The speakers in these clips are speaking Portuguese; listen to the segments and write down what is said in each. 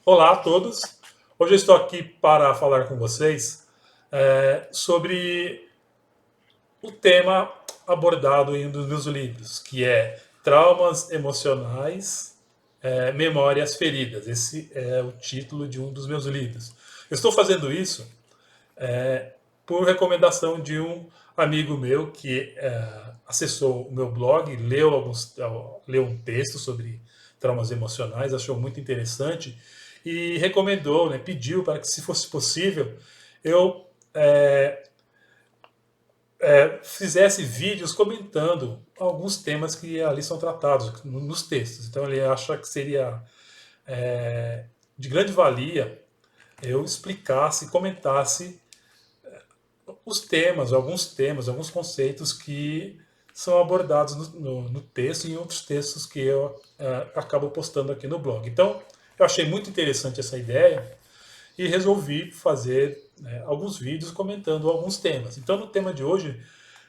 Olá a todos. Hoje eu estou aqui para falar com vocês sobre o tema abordado em um dos meus livros, que é Traumas Emocionais, Memórias Feridas. Esse é o título de um dos meus livros. Eu estou fazendo isso por recomendação de um amigo meu que acessou o meu blog, leu um texto sobre traumas emocionais, achou muito interessante e recomendou, né, pediu para que, se fosse possível, eu fizesse vídeos comentando alguns temas que ali são tratados nos textos. Então ele acha que seria de grande valia eu explicasse, comentasse alguns temas, alguns conceitos que são abordados no texto e em outros textos que eu acabo postando aqui no blog. Então, eu achei muito interessante essa ideia e resolvi fazer alguns vídeos comentando alguns temas. Então, no tema de hoje,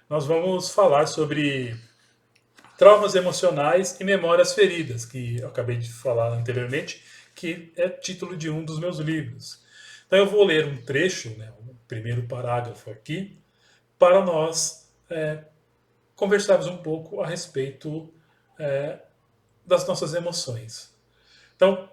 nós vamos falar sobre traumas emocionais e memórias feridas, que eu acabei de falar anteriormente, que é título de um dos meus livros. Então, eu vou ler um trecho, né, o primeiro parágrafo aqui, para nós conversarmos um pouco a respeito das nossas emoções. Então,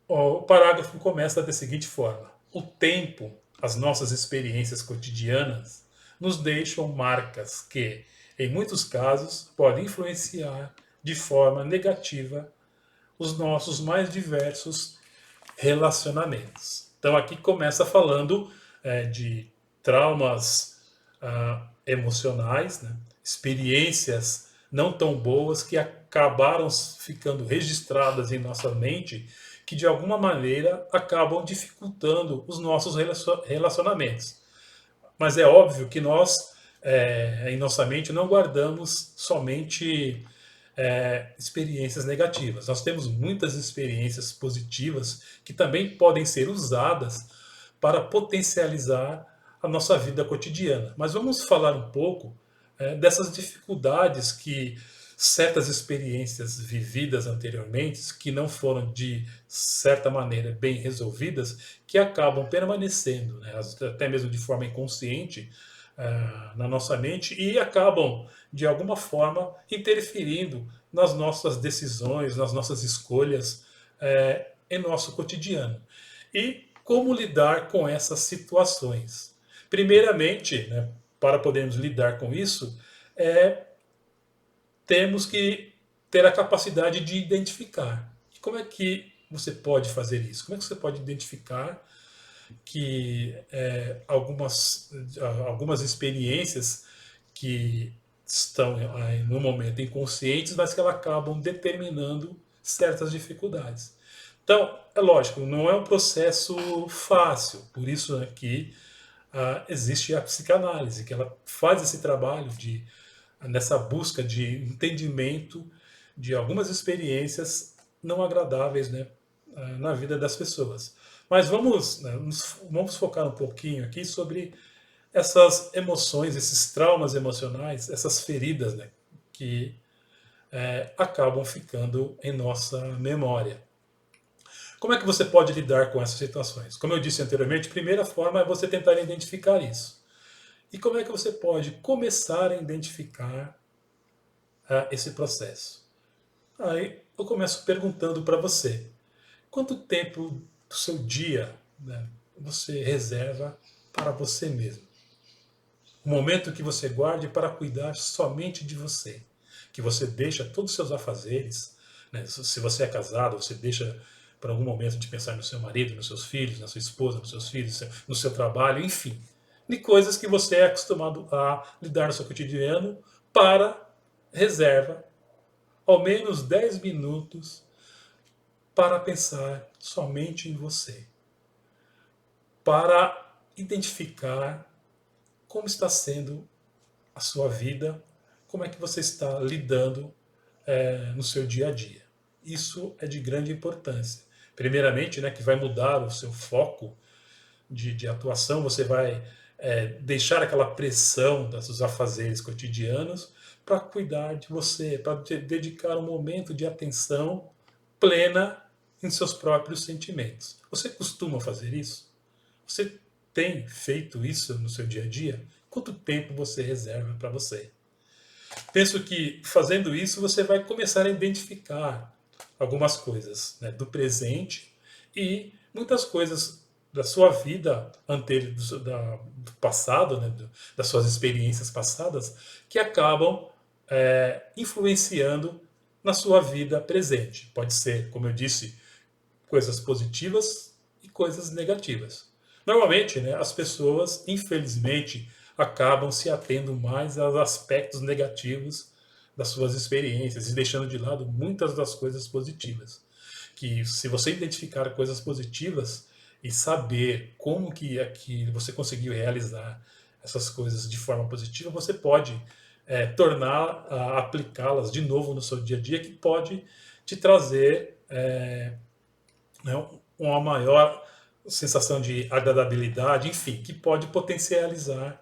o parágrafo começa da seguinte forma: o tempo, as nossas experiências cotidianas, nos deixam marcas que, em muitos casos, podem influenciar de forma negativa os nossos mais diversos relacionamentos. Então, aqui começa falando de traumas emocionais, né? Experiências não tão boas que acabaram ficando registradas em nossa mente, que de alguma maneira acabam dificultando os nossos relacionamentos. Mas é óbvio que nós, em nossa mente, não guardamos somente experiências negativas. Nós temos muitas experiências positivas que também podem ser usadas para potencializar a nossa vida cotidiana. Mas vamos falar um pouco dessas dificuldades que certas experiências vividas anteriormente, que não foram de certa maneira bem resolvidas, que acabam permanecendo, né, até mesmo de forma inconsciente, na nossa mente e acabam, de alguma forma, interferindo nas nossas decisões, nas nossas escolhas, em nosso cotidiano. E como lidar com essas situações? Primeiramente, né, para podermos lidar com isso, temos que ter a capacidade de identificar. E como é que você pode fazer isso? Como é que você pode identificar que algumas experiências que estão no momento inconscientes, mas que elas acabam determinando certas dificuldades. Então, é lógico, não é um processo fácil, por isso aqui existe a psicanálise, que ela faz esse trabalho nessa busca de entendimento de algumas experiências não agradáveis, né, na vida das pessoas. Mas vamos focar um pouquinho aqui sobre essas emoções, esses traumas emocionais, essas feridas, né, que acabam ficando em nossa memória. Como é que você pode lidar com essas situações? Como eu disse anteriormente, a primeira forma é você tentar identificar isso. E como é que você pode começar a identificar esse processo? Aí eu começo perguntando para você: quanto tempo do seu dia, né, você reserva para você mesmo? Um momento que você guarde para cuidar somente de você. Que você deixa todos os seus afazeres. Né? Se você é casado, você deixa para algum momento de pensar no seu marido, nos seus filhos, na sua esposa, nos seus filhos, no seu trabalho, enfim. De coisas que você é acostumado a lidar no seu cotidiano, para reserva ao menos 10 minutos para pensar somente em você. Para identificar como está sendo a sua vida, como é que você está lidando no seu dia a dia. Isso é de grande importância. Primeiramente, né, que vai mudar o seu foco de atuação, você vai deixar aquela pressão dos afazeres cotidianos para cuidar de você, para dedicar um momento de atenção plena em seus próprios sentimentos. Você costuma fazer isso? Você tem feito isso no seu dia a dia? Quanto tempo você reserva para você? Penso que fazendo isso você vai começar a identificar algumas coisas, né, do presente e muitas coisas da sua vida anterior, do passado, né, das suas experiências passadas, que acabam influenciando na sua vida presente. Pode ser, como eu disse, coisas positivas e coisas negativas. Normalmente, né, as pessoas, infelizmente, acabam se atendo mais aos aspectos negativos das suas experiências e deixando de lado muitas das coisas positivas. Que se você identificar coisas positivas e saber como que aqui você conseguiu realizar essas coisas de forma positiva, você pode tornar, aplicá-las de novo no seu dia a dia, que pode te trazer né, uma maior sensação de agradabilidade, enfim, que pode potencializar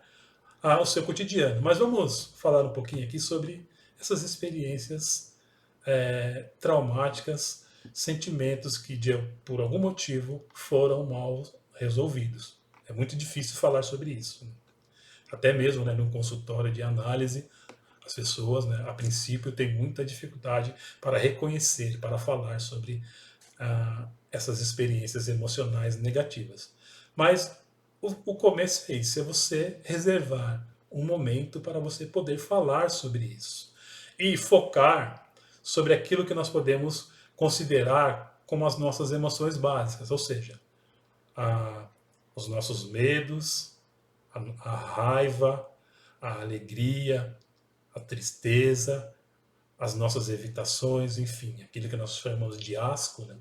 o seu cotidiano. Mas vamos falar um pouquinho aqui sobre essas experiências traumáticas, sentimentos que por algum motivo foram mal resolvidos. É muito difícil falar sobre isso. Até mesmo, né, no consultório de análise, as pessoas, né, a princípio, têm muita dificuldade para reconhecer, para falar sobre essas experiências emocionais negativas. Mas o começo é isso, é você reservar um momento para você poder falar sobre isso. E focar sobre aquilo que nós podemos considerar como as nossas emoções básicas, ou seja, os nossos medos, a raiva, a alegria, a tristeza, as nossas evitações, enfim, aquilo que nós chamamos de asco, né?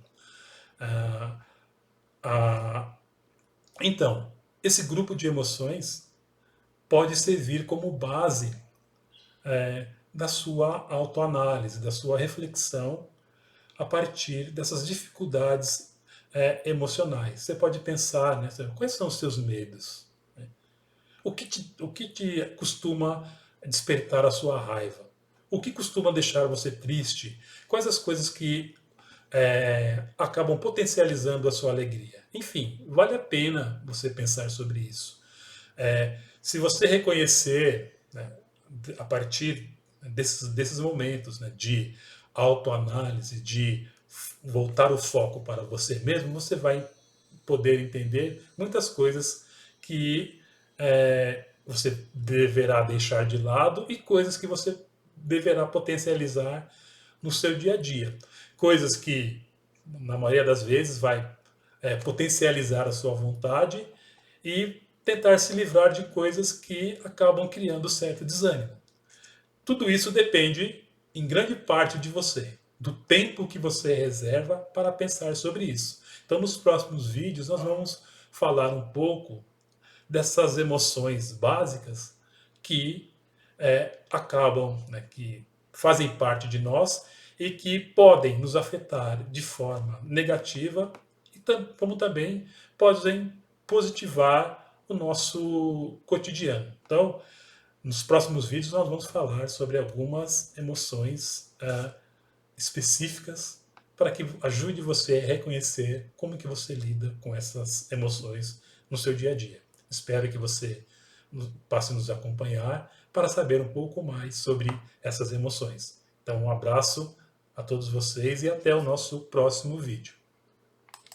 Então, esse grupo de emoções pode servir como base da sua autoanálise, da sua reflexão a partir dessas dificuldades emocionais. Você pode pensar, né, quais são os seus medos? O que te costuma despertar a sua raiva? O que costuma deixar você triste? Quais as coisas que acabam potencializando a sua alegria? Enfim, vale a pena você pensar sobre isso. Se você reconhecer, né, a partir desses momentos, né, de autoanálise, de voltar o foco para você mesmo, você vai poder entender muitas coisas que você deverá deixar de lado e coisas que você deverá potencializar no seu dia a dia. Coisas que, na maioria das vezes, vai potencializar a sua vontade e tentar se livrar de coisas que acabam criando certo desânimo. Tudo isso depende, em grande parte, de você, do tempo que você reserva para pensar sobre isso. Então, nos próximos vídeos, nós vamos falar um pouco dessas emoções básicas que acabam, né, que fazem parte de nós e que podem nos afetar de forma negativa, e como também podem positivar o nosso cotidiano. Então, nos próximos vídeos nós vamos falar sobre algumas emoções específicas para que ajude você a reconhecer como que você lida com essas emoções no seu dia a dia. Espero que você passe a nos acompanhar para saber um pouco mais sobre essas emoções. Então, um abraço a todos vocês e até o nosso próximo vídeo.